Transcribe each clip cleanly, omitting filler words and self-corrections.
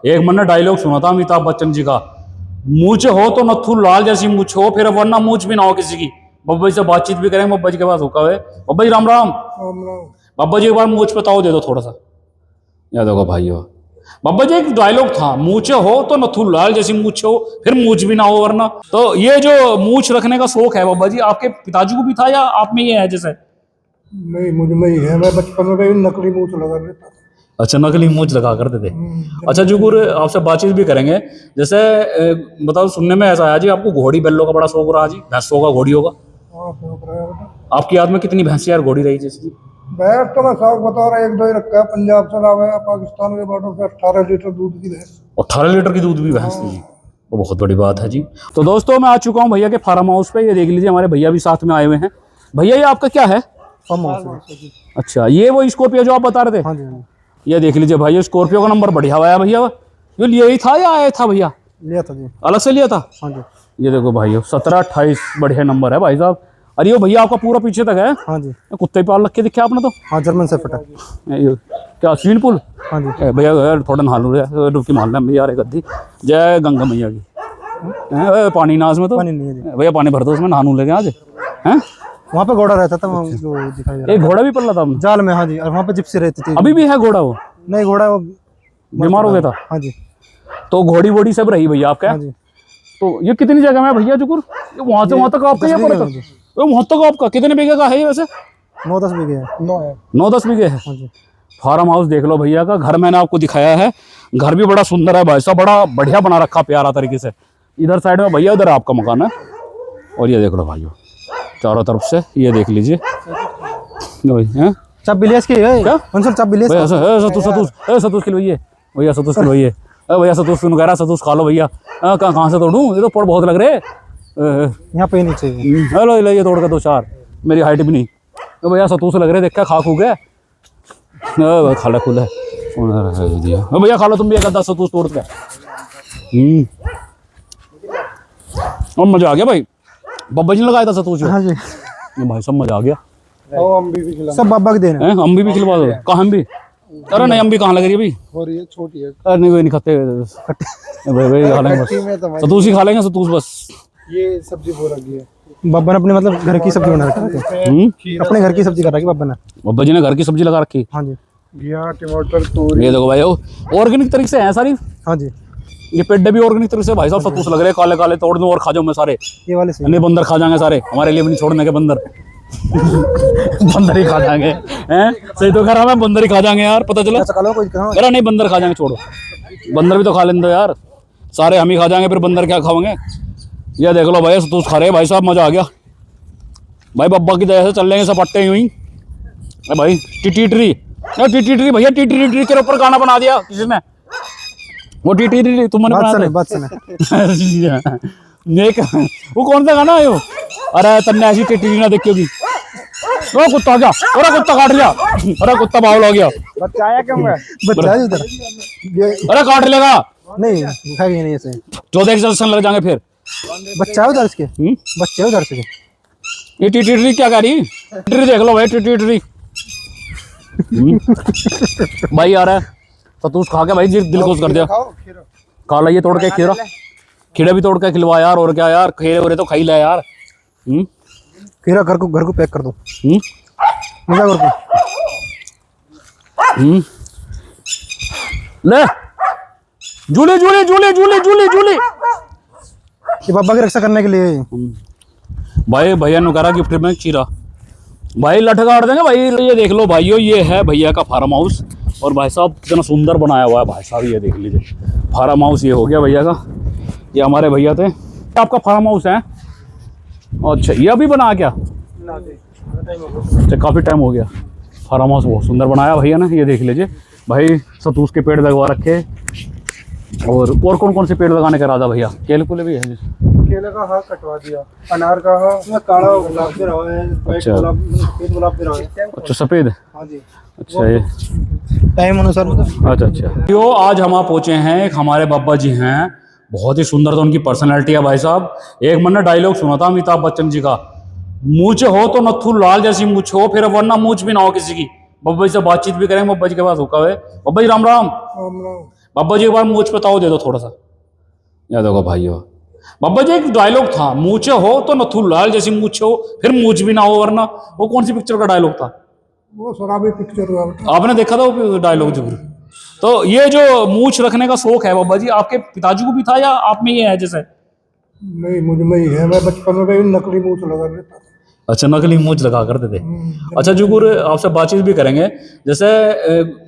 एक मैंने डायलॉग सुना था अमिताभ बच्चन जी का, मूछ हो तो नथु लाल जैसी मूछ हो, फिर वरना मूछ भी ना हो किसी की। बब्बा जी से बातचीत भी करेंगे, बब्बा जी के पास हुआ है। बब्बा जी राम राम। बब्बा जी एक बार मूछ बताओ दे दो थोड़ा सा। याद होगा भाइयों, बब्बा जी एक डायलॉग था, मूछे हो तो नथु लाल जैसी मूछ हो, फिर मूछ भी ना हो वरना। तो ये जो मूछ रखने का शौक है बब्बा जी, आपके पिताजी को भी था या आप में ये है जैसे? नहीं, मुझ में ही है। मैं बचपन में भी नकली मूछ लगा लेता था। अच्छा, नकली मूछ लगा करते थे। अच्छा जुगुर, आपसे बातचीत भी करेंगे। जैसे बताओ, सुनने में ऐसा आया जी आपको घोड़ी बैलों का बड़ा शौक रहा जी, भैंसों का, घोड़ियों का। हाँ, शौक रहा बेटा। आपकी याद में कितनी भैंसी यार घोड़ी रही जैसे? भैंस तो मैं शौक बता रहा, एक दो ही रखा है। पंजाब से लावे है, पाकिस्तान के बॉर्डर से 18 लीटर दूध की भैंस। 18 लीटर की दूध भी भैंस थी जी, वो बहुत बड़ी बात है जी। तो दोस्तों मैं आ चुका हूँ भैया के फार्म हाउस पे। ये देख लीजिए, हमारे भैया भी साथ में आए हुए हैं। भैया ये आपका क्या है? Farm house. अच्छा, ये वो स्कॉर्पियो जो आप बता रहे थे? हाँ जी, ये देख लीजिए भाई, स्कॉर्पियो का नंबर बढ़िया हुआ है भैया। ये लिए ही था या आया था भैया? लिया था जी। अलग से लिया था? हाँ जी। ये देखो भाई, 1728 बढ़िया नंबर है भाई साहब। अरे ये भैया आपका पूरा पीछे तक है। हाँ जी। कुत्ते पाल रखे दिखे आपने तो। हाँ, जर्मन से फटा। ये क्या स्विमिंग पूल? हाँ जी। भैया यार थोड़ा नहा लूँ यार, डुबकी मार लें यार एक गद्दी। जय गंगा मैया की। पानी नाज में तो पानी नहीं है जी। भैया, पानी भर दो उसमें, नहानू लगे आज हैं। वहाँ पे घोड़ा रहता था, वहाँ जो दिखाई दे रहा एक घोड़ा भी पल्ला था हमने। जाल में। हाँ जी, और वहाँ पे जिप्सी रहती थी। अभी भी है घोड़ा वो? नहीं, घोड़ा वो बीमार हो गया था। हाँ जी। तो घोड़ी वोड़ी सब रही भैया आपका? हाँ जी। तो ये कितनी जगह में है भैया जुकुर? वहां से वहां तक आपका ये पड़ता? वहां तक आपका कितने बीघे का है ये वैसे? 9-10 बीघे है। 9 है। 9-10 बीघे है। हाँ जी। फार्म हाउस देख लो भैया का। घर मैंने आपको दिखाया है, घर भी बड़ा सुंदर है भाई साहब, बड़ा बढ़िया बना रखा प्यारा तरीके से। इधर साइड में भैया, उधर आपका मकान है। और ये देख लो भाइयों चारों तरफ से, ये देख लीजिए। चाबी लिया इसकी है क्या? अंशुल चाबी लिया भैया सतुष खिलवाइए भैया, सतुष खिलवाइए भैया, सतुष सुन कह रहा, सतुष खा लो भैया। कहाँ से तोड़ूं, ये तो पड़ बहुत लग रहे। यहाँ पे नीचे हेलो ये तोड़ के 2-4, मेरी हाइट भी नहीं। भैया सतुष लग रहे, देखा खा खू गए। खाला खुला है भैया, खा लो तुम भी एक आधा सतुष तोड़ के। अब मजा आ गया भाई, बब्बा जी ने लगाया था सतुष। हाँ जी भाई सब मजा आ गया। सब बाबा के देना है। अम्बी भी खिलवा दो। कहाँ अम्बी? अरे नहीं, अम्बी कहाँ लग रही है अभी? और ये छोटी है। अरे नहीं, कोई नहीं खाते भाई खा लेंगे बस, सतुष ही खा लेंगे, सतुष बस। ये सब्जी हो रखी है बाबा ने अपने, मतलब घर की सब्जी बना रखी है। अपने घर की सब्जी कर रखी बाबा ने। बाबा जी ने घर की सब्जी लगा रखी। हाँ जी। घिया, टमाटर, तोरी। ये देखो भाई, ऑर्गेनिक तरीके से है सारी। हाँ जी। ये पेड्डे भी ऑर्गेनिक तरीके से भाई साहब सतुष लग रहे हैं, काले काले। तोड़ दूं और खा जाऊं मैं सारे? ये वाले से नहीं, बंदर खा जाएंगे सारे, हमारे लिए भी नहीं छोड़ने के बंदर। बंदर ही खा जाएंगे हैं? सही तो कह रहा मैं, बंदर ही खा जाएंगे यार, पता चला। अरे नहीं, बंदर खा जाएंगे, छोड़ो। बंदर भी तो खा लेंगे दो यार, सारे हम ही खा जाएंगे, फिर बंदर क्या खाओगे? ये देख लो भाई, सतुष खा रहे भाई साहब, मजा आ गया भाई। बब्बा की दया से चल लेंगे सपाटे यूं ही भाई। टिटरी भैया, टिटरी के ऊपर गाना बना दिया किसी ने। वो टिटरी तुमने बनाया? वो कौन सा गाना है वो? अरे तन्ने ऐसी टिटरी ना देखी होगी। ओ कुत्ता क्या, अरे कुत्ता काट लिया, अरे कुत्ता बावल हो गया। बच्चा आया क्यों? बच्चा है इधर। अरे काट लेगा नहीं, दिखाई नहीं ऐसे। 14 इंजेक्शन लग जाएंगे फिर। बच्चा है उधर इसके। बच्चे उधर से। ये टिटरी क्या कह रही? टिटरी देख लो भाई, टिटरी भाई आ रहा है सतुष खा के भाई दिल खुश कर दिया। खा ला ये तोड़ के खीरा, खीरा भी तोड़ के खिलवा यार। और क्या यार, खीरे वरे तो खाई ले यार। खीरा घर को पैक कर दो। मजा कर ले झूले झूले झूले झूले झूले झूले। ये बाबा की रक्षा करने के लिए भाई भैया ने कहा गिफ्ट में चीरा भाई, लठ काट देंगे भाई। ये देख लो भाइयों, ये है भैया का फार्म हाउस। और भाई साहब कितना सुंदर बनाया हुआ है भाई साहब, ये देख लीजिए। फार्म हाउस ये हो गया भैया का। ये हमारे भैया थे। आपका फार्म हाउस है? अच्छा, ये अभी बना क्या? अच्छा, काफ़ी टाइम हो गया। फार्म हाउस बहुत सुंदर बनाया भैया ने। ये देख लीजिए भाई, सतूश के पेड़ लगवा रखे। और कौन कौन से पेड़ लगाने का इरादा भैया? केले कुले भी है? केले का हाँ कटवा दिया, अनार का हाँ, काला गुलाब दे रहा है, अच्छा गुलाब दे रहा है। अच्छा, सफ़ेद। हाँ जी। अच्छा, ये टाइम अनुसार अच्छा। तो आज हम पहुँचे हैं, एक हमारे बाबा जी हैं, बहुत ही सुंदर तो उनकी पर्सनैलिटी है भाई साहब। एक मैंने डायलॉग सुना था अमिताभ बच्चन जी का, मूछ हो तो नथु लाल जैसी मूछ हो, फिर वरना मूछ भी ना हो किसी की। बब्बा जी से बातचीत भी करेंगे, बब्बा जी के पास हुआ है। बब्बा जी राम राम। बाबा जी एक बार मूछ पे ताव दे दो थोड़ा सा। या देखो भाइयों, बाबा जी एक डायलॉग था, मूछे हो तो नथुलाल जैसी मूछे हो, फिर मूछ भी ना हो, वरना वो कौन सी पिक्चर का डायलॉग था? वो शराबी पिक्चर हुआ बेटा। आपने देखा था वो डायलॉग जरूर? तो ये जो मूछ रखने का शौक है बाबा जी, आपके पिताजी को भी था या आप में ये है जैसे? नहीं, मुझ में ही है। मैं बचपन में भी नकली मूछ लगा लेता था। अच्छा, नकली मूछ लगा करते थे। अच्छा जुगुर, आपसे बातचीत भी करेंगे। जैसे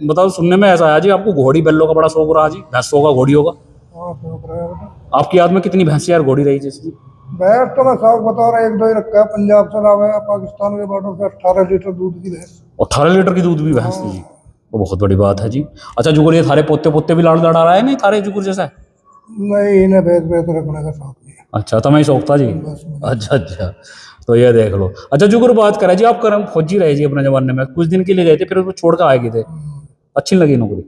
बताओ, सुनने में ऐसा आया जी आपको घोड़ी बैलों का बड़ा शौक रहा जी, भैंसों का, घोड़ियों का। हाँ, शौक रहा है बेटा। आपकी याद में कितनी भैंसी यार घोड़ी रही जैसे? भैंस तो मैं शौक बता रहा, एक दो ही रखा है। पंजाब से लावा है, पाकिस्तान के बॉर्डर से 18 लीटर दूध की भैंस। 18 लीटर की दूध भी भैंस थी जी? वो बहुत बड़ी बात है जी। अच्छा जुगुर, ये थारे पोते पोते भी लाड़ लड़ा रहा है नहीं थारे जुगुर जैसा? नहीं, इन्हें भैंस भैंस रखने का शौक नहीं है। अच्छा, तो मैं ही शौक था जी। बस मुझे। अच्छा अच्छा, तो ये देख लो। अच्छा जुगुर, बात करें जी, आप करम फौजी रहे जी अपने जमाने में, कुछ दिन के लिए गए थे फिर उसको छोड़ कर आए गए थे, अच्छी नहीं लगी नौकरी?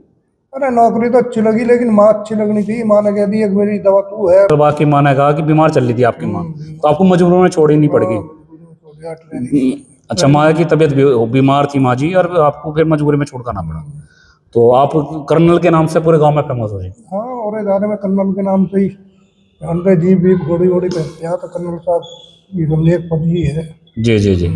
अरे नौकरी तो अच्छी लगी, लेकिन माँ अच्छी लगनी थी। माँ ने कह दी एक मेरी दवा तू है। और बाकी माँ ने कहा कि बीमार चल रही थी आपकी माँ, तो आपको मजबूरी में छोड़नी नहीं पड़ गई। अच्छा, माँ की तबीयत बीमार थी माँ जी, और आपको फिर मजबूरी में छोड़ करना पड़ा। तो आप कर्नल के नाम से पूरे गांव में फेमस हो जी? हाँ, और जाने में कन्नल के नाम से ही जानते, जीप बीप घोड़ी घोड़ी पहनते हैं तो कन्नल साहब ये समझे एक फौजी है। जी जी जी।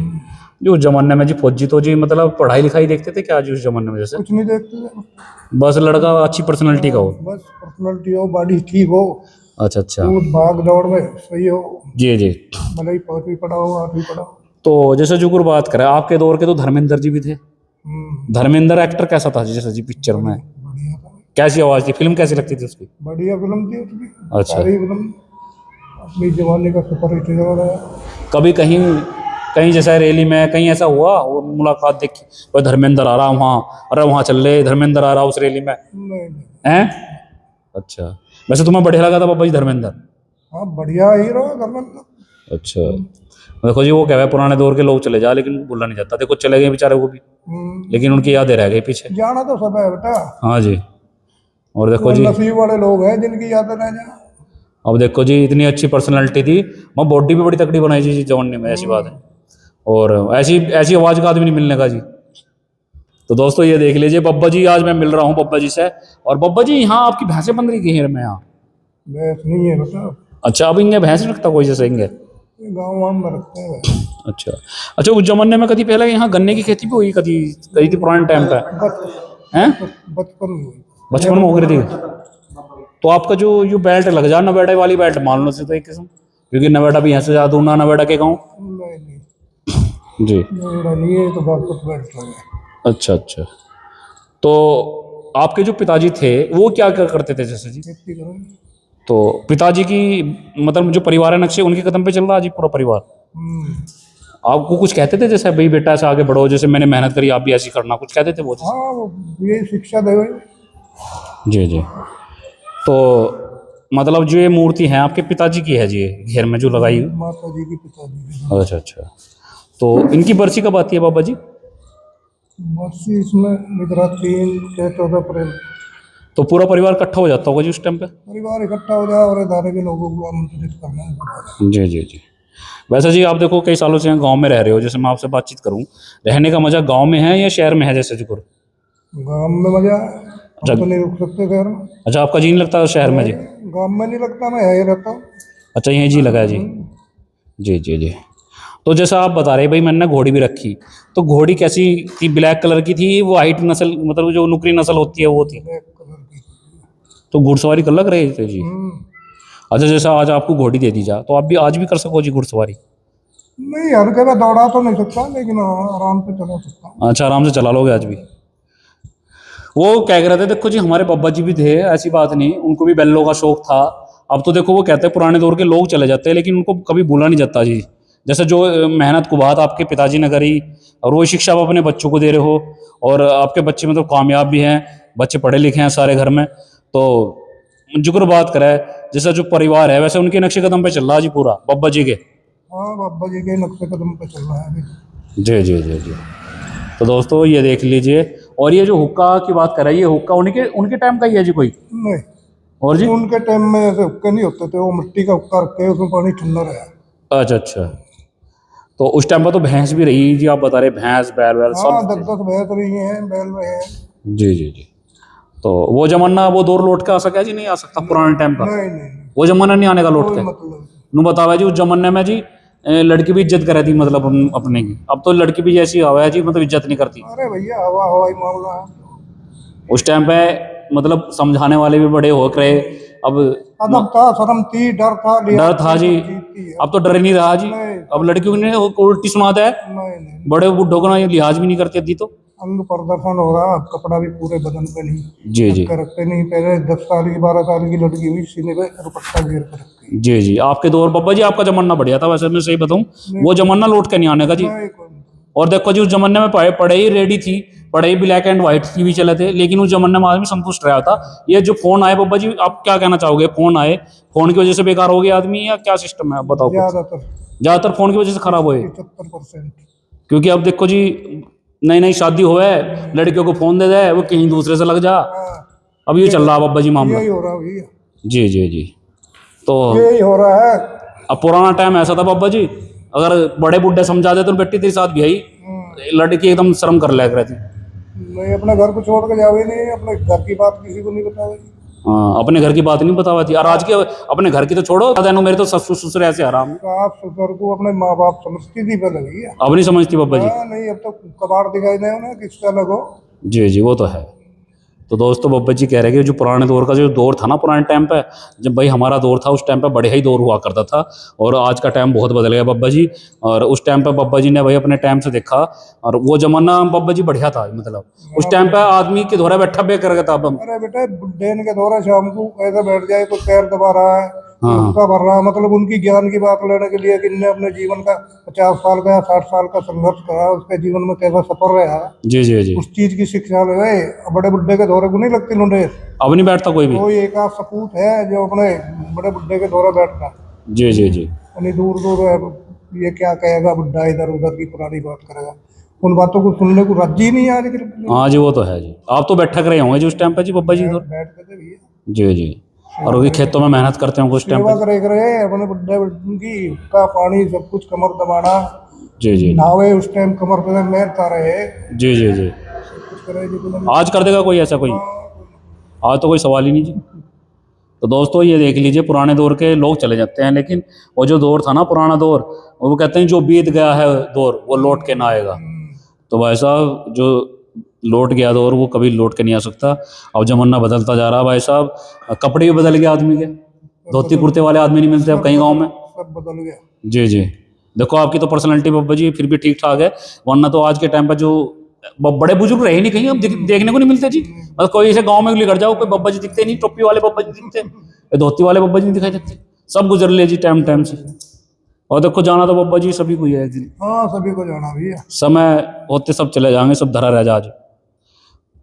जो उस जमाने में जी फौजी तो जी मतलब पढ़ाई लिखाई देखते थे क्या जी उस जमाने में जैसे? कुछ नहीं देखते थे। बस लड़का अच्छी पर्सनैलिटी का हो? बस पर्सनैलिटी हो, बॉडी ठीक हो, अच्छा अच्छा। कूद भाग दौड़ में सही हो, जी जी। भले ही 5वीं पढ़ा हो 8वीं पढ़ा हो। तो जैसे जुगुर बात करें, आपके दौर के तो धर्मेंद्र जी भी थे। धर्मेंद्र एक्टर कैसा था जी जैसे जी पिक्चर में? बढ़िया था। कैसी आवाज थी, फिल्म कैसी लगती थी उसकी? बढ़िया फिल्म थी उसकी। अच्छा। सारी फिल्म अपनी जमाने का सुपर हिट रहा है। कभी कहीं कहीं जैसा रैली में कहीं ऐसा हुआ वो मुलाकात देखी, वो धर्मेंद्र आ रहा वहाँ, अरे वहाँ चल रहे धर्मेंद्र आ रहा उस रैली में, नहीं नहीं। हैं? अच्छा, वैसे तुम्हें बढ़िया लगा था बाबा जी धर्मेंद्र? हाँ, बढ़िया हीरो है धर्मेंद्र। अच्छा, देखो जी वो क्या है, पुराने दौर के लोग चले जा लेकिन भूला नहीं जाता। देखो चले गए बेचारे वो भी, लेकिन उनकी यादें रह गई पीछे। जाना तो सब है बेटा। हाँ जी। और देखो जी, नसीब वाले लोग हैं जिनकी यादें रह जाए। अब देखो जी, इतनी अच्छी पर्सनैलिटी थी, मैं बॉडी भी बड़ी तकड़ी बनाई जी जवानी में, ऐसी बात है। और ऐसी ऐसी आवाज का आदमी नहीं मिलने का जी। तो दोस्तों ये देख लीजिए, बब्बा जी आज मैं मिल रहा हूँ बब्बा जी से। और बब्बा जी, यहाँ आपकी भैंसें बन रही घेर में यहाँ? भैंस नहीं है बेटा। अच्छा, अब इनके भैंस नहीं रखता कोई जैसे इनके? गाँव वाम में रखते हैं भैंस। अच्छा अच्छा, उस जमाने में कभी पहले यहाँ गन्ने की खेती भी हुई, कभी कही थी पुराने टाइम पे? हैं? बचपन में हुई। बचपन में हो गई थी? तो आपका जो ये बेल्ट लग जा, नवेड़ा वाली बेल्ट मान लो से, तो एक किस्म, क्योंकि नवेड़ा भी यहाँ से ज्यादा ऊना नवेड़ा के गाँव। नहीं नहीं, जी। नोएडा नहीं है तो बागपत बेल्ट लगे। अच्छा अच्छा। तो आपके जो पिताजी थे वो क्या क्या करते थे जैसे जी? खेती करेंगे। तो पिताजी की मतलब जो परिवार है नक्शे उनके कदम पे चल रहा है जी पूरा परिवार? आपको कुछ कहते थे जैसे भाई बेटा ऐसे आगे बढ़ो, जैसे मैंने मेहनत करी आप भी ऐसी करना, कुछ कहते थे वो जैसे? हाँ, वो ये शिक्षा दे गई। जी जी। तो मतलब जो ये मूर्ति है आपके पिताजी की है जी, ये घेर में जो लगाई हुई? माता जी की, पिताजी की। अच्छा अच्छा। तो इनकी बरसी कब आती है बाबा जी? बरसी इसमें निकला 3 से 14 अप्रैल। तो पूरा परिवार इकट्ठा हो जाता होगा जी उस टाइम पे? परिवार इकट्ठा हो जाए और इधर के लोगों को आमंत्रित करना है। जी जी जी। वैसे जी आप देखो कई सालों से यहाँ गांव में रह रहे हो, जैसे मैं आपसे बातचीत करूं, रहने का मजा गांव में है या शहर में है जैसे जुगुर? गाँव में मजा है, हम तो नहीं रुक सकते शहर में। अच्छा, आपका जी नहीं लगता शहर में जी? गाँव में नहीं लगता, मैं यहीं रहता हूँ। अच्छा, यहीं जी लगा है जी? जी जी जी। तो जैसा आप बता रहे भाई, मैंने घोड़ी भी रखी, तो घोड़ी कैसी थी? ब्लैक कलर की थी? वाइट नस्ल मतलब जो नुकरी नस्ल होती है वो थी? ब्लैक कलर की। तो घुड़सवारी कर लग रहे थे जी? अच्छा, जैसा आज आपको घोड़ी दे दी जा तो आप भी आज भी कर सको जी घुड़सवारी? नहीं, हल्के में दौड़ा तो नहीं सकता, लेकिन हाँ, आराम से चला सकता हूँ। अच्छा, आराम से चला लोगे आज भी? वो क्या कह रहे थे, देखो जी हमारे बाबा जी भी थे, ऐसी बात नहीं, उनको भी बैलों का शौक था। अब तो देखो वो कहते हैं पुराने दौर के लोग चले जाते हैं, लेकिन उनको कभी भूला नहीं जाता जी। जैसे जो मेहनत को बात आपके पिताजी ने करी, और वो शिक्षा आप अपने बच्चों को दे रहे हो, और आपके बच्चे मतलब कामयाब भी हैं, बच्चे पढ़े लिखे हैं सारे घर में। तो जुगर बात करें, जैसा जो परिवार है वैसे उनके नक्शे कदम पे चल रहा है जी पूरा बाबा जी के? हाँ, बाबा जी के नक्शे कदम पे चल रहा है अभी। जी जी जी जी। तो दोस्तों ये देख लीजिए, और ये जो हुक्का की बात कर रहा है, ये हुक्का उनके उनके टाइम का ही है जी कोई? नहीं, और जी? उनके टाइम में ऐसे हुक्के नहीं होते थे, वो मिट्टी का हुक्का रखते, उसमें पानी ठंडा रहा। अच्छा अच्छा। तो उस टाइम पर तो भैंस भी रही जी, आप बता रहे भैंस बैल वैल हाँ, सब थे? 10-10 भैंस रही हैं, बैल रहे हैं। जी जी जी। तो वो जमाना वो दौर लौट के आ सका जी? नहीं आ सकता पुराने टाइम का? नहीं नहीं वो जमाना नहीं आने का लौट कोई के? मतलब नू बतावा जी उस जमाने में जी लड़की भी इज्जत करे थी मतलब अपने की। अब तो लड़की भी जैसी हवा है जी मतलब इज्जत नहीं करती। अरे भैया हवा हवाई मामला है। उस टाइम पे मतलब समझाने वाले भी बड़े हो रहे। अब अदब था, शर्म थी, डर था, डर लिहाज था थी, जी। सब चीज थी। अब तो डर ही नहीं रहा जी। नहीं अब लड़कियों ने उल्टी सुनाता है, नहीं नहीं बड़े बुढ़ों को ना ये लिहाज भी नहीं करती थी। तो अंग प्रदर्शन हो रहा, अब कपड़ा भी पूरे बदन पे नहीं जी ढक जी के रखते। नहीं पहले 10 साल की 12 साल की लड़की हुई सीने पे दुपट्टा घेर के रखती। जी जी। आपके दौर बाबा जी आपका जमाना बढ़िया था वैसे, मैं सही बताऊं वो जमाना लौट के नहीं आने का जी। नहीं कोई मतलब। और देखो जी उस जमाने में पढ़ाई रेडी थी, पढ़ाई ब्लैक एंड व्हाइट टीवी चले थे, लेकिन उस जमाने में आदमी संतुष्ट रहा था। ये जो फोन आए बाबा जी, आप क्या कहना चाहोगे? फोन आए, फोन की वजह से बेकार हो गया आदमी या क्या सिस्टम है? आप बताओ कुछ। ज्यादातर ज्यादातर फोन की वजह से खराब हुए, 75%। क्योंकि अब देखो जी नई नई शादी हो है, लड़कियों को फोन दे दे, वो कहीं दूसरे से लग जा। हाँ अब ये चल रहा है बाबा जी मामला। यही हो रहा भैया, जी जी जी। तो यही हो रहा है। अब पुराना टाइम ऐसा था बाबा जी, अगर बड़े बुढ़े समझा दे तो बेटी तेरे साथ भी आई, लड़की एकदम शर्म कर लिया करती। नहीं अपने घर को छोड़ के जावे नहीं, अपने घर की बात किसी को नहीं बतावे। हाँ, अपने घर की बात नहीं बतावा थी। और आज के अपने घर की तो छोड़ो, तेनों मेरे तो ससुर ससुर ऐसे आराम है। सास ससुर को अपने माँ बाप समझती थी पहले भैया। अब नहीं समझती बाबा जी। हाँ नहीं, अब तो कबाड़ दिखाई नहीं उन्हें किसका लगो। जी जी वो तो है। तो दोस्तों बब्बा जी कह रहे हैं कि जो पुराने दौर का जो दौर था ना, पुराने टाइम पे जब भाई हमारा दौर था, उस टाइम पे बड़े ही दौर हुआ करता था। और आज का टाइम बहुत बदल गया बब्बा जी। और उस टाइम पे बब्बा जी ने भाई अपने टाइम से देखा, और वो जमाना बब्बा जी बढ़िया था। मतलब उस टाइम पे आदमी के धोरा बैठा बे कर था। अब हम अरे बेटे दिन के दौरा शाम को ऐसे बैठ जाए, कोई पैर दबा रहा है, कोई हाँ हुक्का भर रहा है, मतलब उनकी ज्ञान की बात लेने के लिए कि इनने अपने जीवन का 50 साल का या 60 साल का संघर्ष करा, उसके जीवन में कैसा सफर रहा है, जी जी जी। उस चीज की शिक्षा ले रहे। बड़े बुड्ढे के दौरे को नहीं लगती लुंडे। अब नहीं बैठता कोई भी। कोई एक आध सपूत है जो अपने बड़े बुड्ढे के दौरे बैठता है, जी जी जी। यानी दूर दूर है। ये क्या कहेगा बुड्ढा, इधर उधर की पुरानी बात करेगा, उन बातों को सुनने को राजी नहीं आज के हाँ जी वो तो है जी। आप तो बैठक रहे होंगे जी उस टाइम पे जी बब्बा जी इधर। बैठ के थे भैया, जी जी। और वो भी खेतों में मेहनत करते होंगे उस टाइम सेवा पे। करे रहे अपने बुड्ढे की, का पानी सब कुछ, कमर दबाना, जी जी नहावे उस टाइम कमर पे मेहता रहे, जी जी जी। कुछ करे जी को आज कर देगा कोई ऐसा? कोई आज तो कोई सवाल ही नहीं जी। तो दोस्तों ये देख लीजिए, पुराने दौर के लोग चले जाते हैं, लेकिन वो जो दौर था ना पुराना दौर, वो कहते हैं जो बीत गया है दौर वो लौट के ना आएगा। तो भाई साहब जो लौट गया दौर वो कभी लौट के नहीं आ सकता। अब जमाना बदलता जा रहा है भाई साहब, कपड़े भी बदल गए आदमी के, धोती कुर्ते वाले आदमी नहीं मिलते अब कहीं गाँव में। सब बदल गया। जी जी। देखो आपकी तो पर्सनैलिटी बब्बा जी फिर भी ठीक ठाक है, वरना तो आज के टाइम पर जो बड़े बुजुर्ग रहे नहीं कहीं, अब देखने को नहीं मिलते जी। मतलब कोई ऐसे गांव में लेकर जाओ, कोई बब्बा जी दिखते नहीं, टोपी वाले बब्बा जी दिखते, ये धोती वाले बब्बा जी नहीं दिखाई देते। सब गुजर ले जी टाइम टाइम से। और देखो जाना तो बब्बा जी सभी को ही है एक दिन, हाँ सभी को जाना भैया। समय होते सब चले जाएंगे, सब धरा रह जा। आज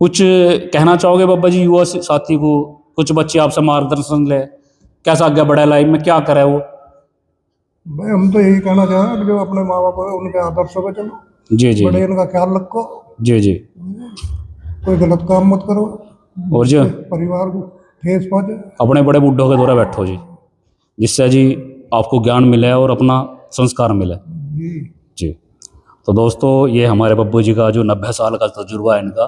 कुछ कहना चाहोगे बब्बा जी युवा साथी को? कुछ बच्चे आपसे मार्गदर्शन ले, कैसा आगे बढ़ा लाइफ में, क्या करे वो? भाई हम तो यही कहना चाह रहे हैं कि जो अपने माँ बाप है उनके आदर्शों पे चलो, जी जी बड़े जी इनका ख्याल रखो, जी जी। कोई गलत काम मत करो, और जो परिवार को ठेस पहुंचे। अपने बड़े बुड्ढों के द्वारा बैठो जी, जिससे जी आपको ज्ञान मिले और अपना संस्कार मिले जी जी। तो दोस्तों ये हमारे बब्बू जी का जो 90 साल का तजुर्बा है इनका,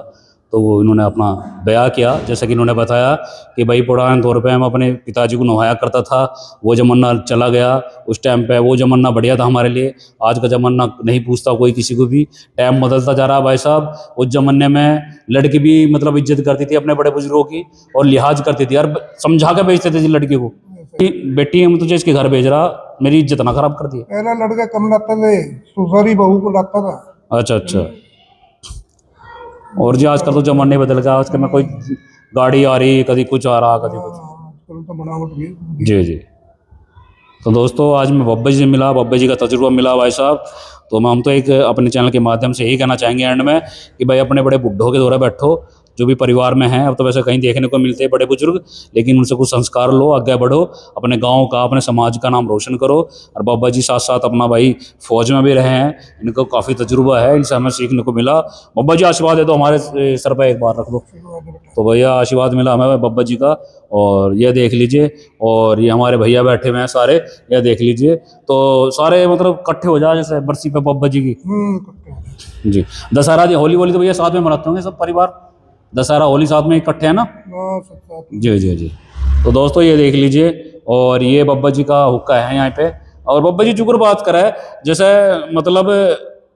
तो वो इन्होंने अपना बयां किया। जैसे कि इन्होंने बताया कि भाई पुराने तौर पे हम अपने पिताजी को नहाया करता था, वो ज़माना चला गया। उस टाइम पे वो ज़माना बढ़िया था हमारे लिए, आज का ज़माना नहीं पूछता कोई किसी को भी, टाइम बदलता जा रहा है भाई साहब। उस ज़माने में लड़की भी मतलब इज्जत करती थी अपने बड़े बुजुर्गों की, और लिहाज करती थी यार, समझा के बेचते थे जी लड़की को कि बेटी हम तुझे इसके घर भेज रहा, मेरी इज्जत ना खराब कर दी। पहले लड़के कम लाते थे, सुसरी बहू को लाता था। अच्छा अच्छा। और जी आजकल तो जमाने बदल गया, आजकल में कोई गाड़ी आ रही, कभी कुछ आ रहा, कभी कुछ। आजकल तो बनावट भी। जी जी। तो दोस्तों आज मैं बब्बा जी से मिला, बब्बा जी का तजुर्बा मिला भाई साहब। तो हम तो एक अपने चैनल के माध्यम से यही कहना चाहेंगे एंड में कि भाई अपने बड़े बुड्ढों के दौरे बैठो, जो भी परिवार में हैं। अब तो वैसे कहीं देखने को मिलते हैं बड़े बुजुर्ग, लेकिन उनसे कुछ संस्कार लो, आगे बढ़ो, अपने गांव का अपने समाज का नाम रोशन करो। और बाबा जी साथ साथ अपना भाई फौज में भी रहे हैं, इनको काफ़ी तजुर्बा है, इनसे हमें सीखने को मिला। बाबा जी आशीर्वाद है तो हमारे सर पर एक बार रख दो। तो भैया आशीर्वाद मिला हमें बब्बा जी का, और ये देख लीजिए, और ये हमारे भैया बैठे हुए हैं सारे, ये देख लीजिए। तो सारे मतलब इकट्ठे हो जाए जैसे बरसी पे बब्बा जी की। जी दशहरा जी होली वोली तो भैया साथ में मनाते होंगे सब परिवार? दशहरा होली साथ में इकट्ठे है ना। हाँ, सब साथ में। जी जी जी। तो दोस्तों ये देख लीजिए, और ये बब्बा जी का हुक्का है यहाँ पे। और बब्बा जी जुगर बात करें, जैसे मतलब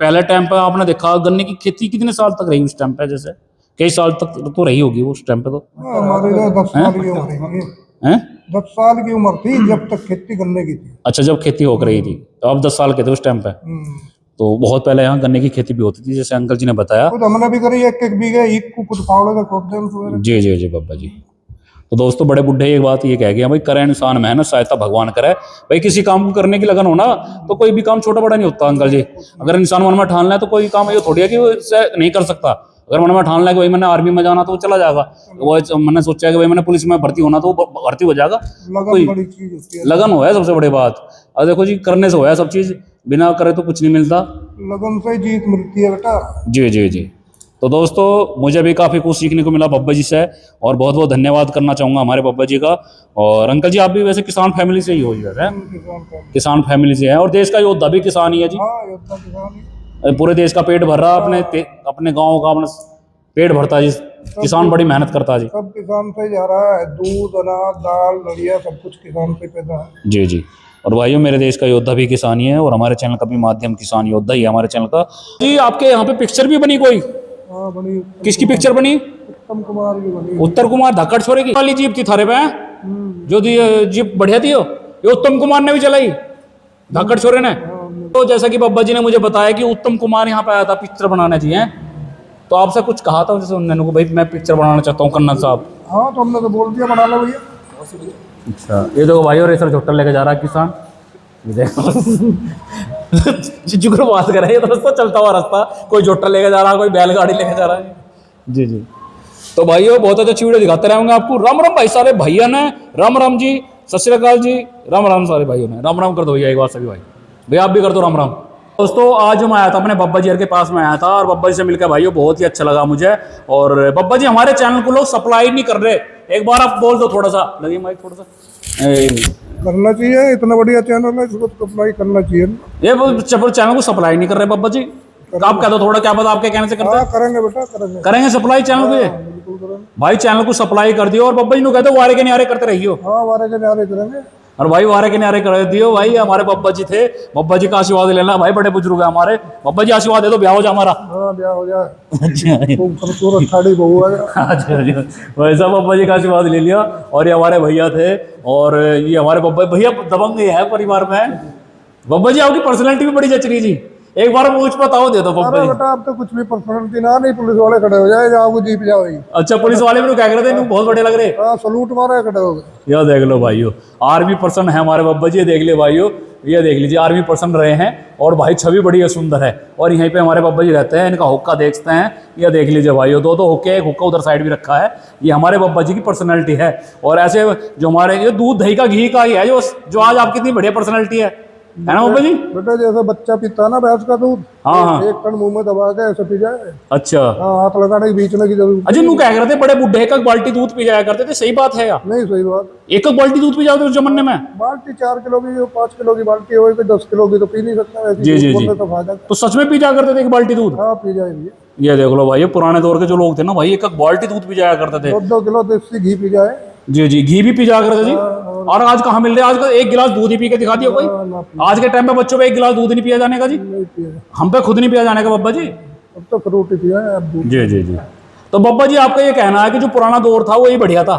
पहले टाइम पे आपने देखा गन्ने की खेती कितने साल तक रही उस टाइम पे, जैसे कई साल तक तो रही होगी उस टाइम पे तो। हाँ, हमारी तो 10 साल की उम्र है। हैं? 10 साल की उम्र थी जब तक खेती करने की थी। अच्छा, जब खेती हो रही थी तो आप 10 साल के थे उस टाइम पे। तो बहुत पहले यहाँ गन्ने की खेती भी होती थी, जैसे अंकल जी ने बताया। खुद हमने भी करी, एक एक बीघे ईख को खुद फावड़े का खोप दे। जी जी जी बब्बा जी। तो दोस्तों बड़े बुढ़े एक बात ये कह गए भाई, करे इंसान मेहनत सहायता भगवान करे। भाई किसी काम को करने की लगन हो ना, तो कोई भी काम छोटा बड़ा नहीं होता अंकल जी। अगर इंसान मन में ठान ले तो कोई काम ये थोड़ी है कि वो इससे नहीं कर सकता। अगर मन में ठान ले कि भाई मैंने आर्मी में जाना तो वो चला जाएगा। वो मैंने सोचा कि भाई मैंने पुलिस में भर्ती होना तो वो भर्ती हो जाएगा। लगन बड़ी चीज होती है। लगन हो है सबसे बड़ी बात। और देखो जी, करने से हो है सब चीज, बिना करे तो कुछ नहीं मिलता। लगन से ही जीत मिलती है बेटा। जी जी जी। तो दोस्तों मुझे भी काफ़ी कुछ सीखने को मिला बब्बा जी से, और बहुत बहुत धन्यवाद करना चाहूँगा हमारे बब्बा जी का। और अंकल जी आप भी वैसे किसान फैमिली से ही हो वैसे, किसान का। किसान फैमिली से है, और देश का योद्धा भी किसान ही है जी। हाँ, योद्धा किसान ही। पूरे देश का पेट भर रहा अपने गाँव का अपना पेट भरता है जी। किसान बड़ी मेहनत करता है जी। सब किसान से ही जा रहा है, दूध अनाज दाल लड़िया सब कुछ किसान से पैदा है। जी जी। और भाइयों मेरे देश का योद्धा भी किसान ही है, और हमारे चैनल का भी माध्यम किसान योद्धा ही है हमारे चैनल का जी। आपके यहाँ पे पिक्चर भी बनी कोई? हाँ, बड़ी। किसकी पिक्चर बनी? उत्तम कुमार की बनी। उत्तर कुमार धक्कड़ छोरे की वाली जीप थी थारे पे, जो जीप बढ़िया थी ये उत्तम कुमार ने भी चलाई, धक्कड़ छोरे ने। तो जैसा कि बब्बा जी ने मुझे बताया कि उत्तम कुमार यहाँ पे आया था पिक्चर बनाने चाहिए, तो आपसे कुछ कहा था जैसे उन्होंने को भाई मैं पिक्चर बनाना चाहता हूँ कन्नन साहब? हाँ, तो हमने तो बोल दिया बना लो भैया। अच्छा, ये देखो भाई, और सर झोट्टर लेके जा रहा है किसान, ये देखो जुगर बात कर रहे हैं, ये तो रास्ता चलता हुआ रास्ता, कोई झोट्टर लेके जा रहा है, कोई बैलगाड़ी लेके जा रहा है। जी जी। तो भाइयों बहुत अच्छे वीडियो दिखाते रहेंगे आपको। राम राम भाई सारे भैया ने, राम राम जी, सत श्री अकाल जी, राम राम सारे भाइयों ने, राम राम कर दो भैया एक बार सभी भाई, भैया आप भी कर दो राम राम। दोस्तों आज मैं आया था अपने बब्बा जी के पास में आया था, और बब्बा जी से मिलकर भाइयों बहुत ही अच्छा लगा मुझे। और बब्बा जी हमारे चैनल को लोग सप्लाई नहीं कर रहे, एक बार आप बोल दो थोड़ा सा, लगी माइक थोड़ा सा। करना चाहिए, इतना बढ़िया चैनल है, इसको सप्लाई करना चाहिए। ये चैनल को सप्लाई नहीं कर रहे बब्बा जी, आप कह दो थोड़ा, क्या पता आपके कहने से करते हाँ, करेंगे बेटा, करेंगे। करेंगे सप्लाई चैनल को, ये बिल्कुल करेंगे भाई चैनल को सप्लाई कर दियो। और बब्बा जी ने कहते वारे के न्यारे करते रहियो। हाँ, वारे के न्यारे करेंगे। और भाई वारे के न्यारे कर दियो भाई, हमारे बब्बा जी थे, बब्बा जी का आशीर्वाद लेना भाई, बड़े बुजुर्ग है हमारे। बब्बा जी आशीर्वाद दे दो, ब्याह हो जाए हमारा। हाँ, ब्याह हो जाए। अच्छा खूब खूबसूरत साड़ी बहू है। अच्छा वैसा बब्बा जी का आशीर्वाद ले लिया। और ये हमारे भैया थे, और ये हमारे बब्बा भैया दबंग है परिवार में। बब्बा जी आपकी पर्सनैलिटी भी बड़ी जच रही जी, एक बार मुझ बताओ दे दो बब्बा अरे जी। बेटा अब तो कुछ भी पर्सनैलिटी ना, नहीं पुलिस वाले खड़े हो जाए, जाओ जीप जाओ। अच्छा पुलिस वाले भी कह रहे थे बहुत बड़े लग रहे। हाँ, सलूट मारे खड़े हो गए। यह देख लो भाइयों, आर्मी पर्सन है हमारे बब्बा जी, ये देख ले भाइयों, ये देख लीजिए आर्मी पर्सन रहे हैं, और भाई छवि बड़ी है सुंदर है। और यहीं पे हमारे बब्बा जी रहते हैं, इनका हुक्का देखते हैं, यह देख लीजिए भाइयों, दो हुक्के, एक हुक्का उधर साइड भी रखा है। ये हमारे बब्बा जी की पर्सनैलिटी है। और ऐसे जो हमारे ये दूध दही का घी का ही है, जो आज आपकी इतनी बढ़िया पर्सनैलिटी है ना बब्बा जी। बेटा जैसे बच्चा पीता है ना भैंस का दूध, हाँ। एक कण मुंह में दबा के ऐसे पी जाए। अच्छा, हाँ, हाथ लगाने के बीच में की जरूरत अजय नू कह रहे थे बड़े बुढ़े एक बाल्टी दूध पी जाया करते थे, सही बात है या? नहीं। सही बात। एक बाल्टी दूध पी जाते उस जमाने में? बाल्टी 4 किलो की, 5 किलो की बाल्टी हो, 10 किलो की तो पी नहीं सकता। जी जी जी। तो फायदा। तो सच में पी जाया करते थे एक बाल्टी दूध? हाँ, पी जाएगी। ये देख लो भाई, ये पुराने दौर के जो लोग थे ना भाई, एक बाल्टी दूध पी जाया करते थे। 2 किलो देसी घी पी जाए। जी जी, घी भी पी जाया करते जी। और आज कहाँ मिल रहे हैं, आज का एक गिलास दूध ही पी के दिखा दिया कोई। ना पी। आज के टाइम पे बच्चों पे एक गिलास दूध नहीं पिया जाने का जी, नहीं पिए। हम पे खुद नहीं पिया जाने का बब्बा जी। अब तो फ्रूट ही पिया है अब दूध। जी जी जी। तो बब्बा जी आपका ये कहना है कि जो पुराना दौर था वो ही बढ़िया था?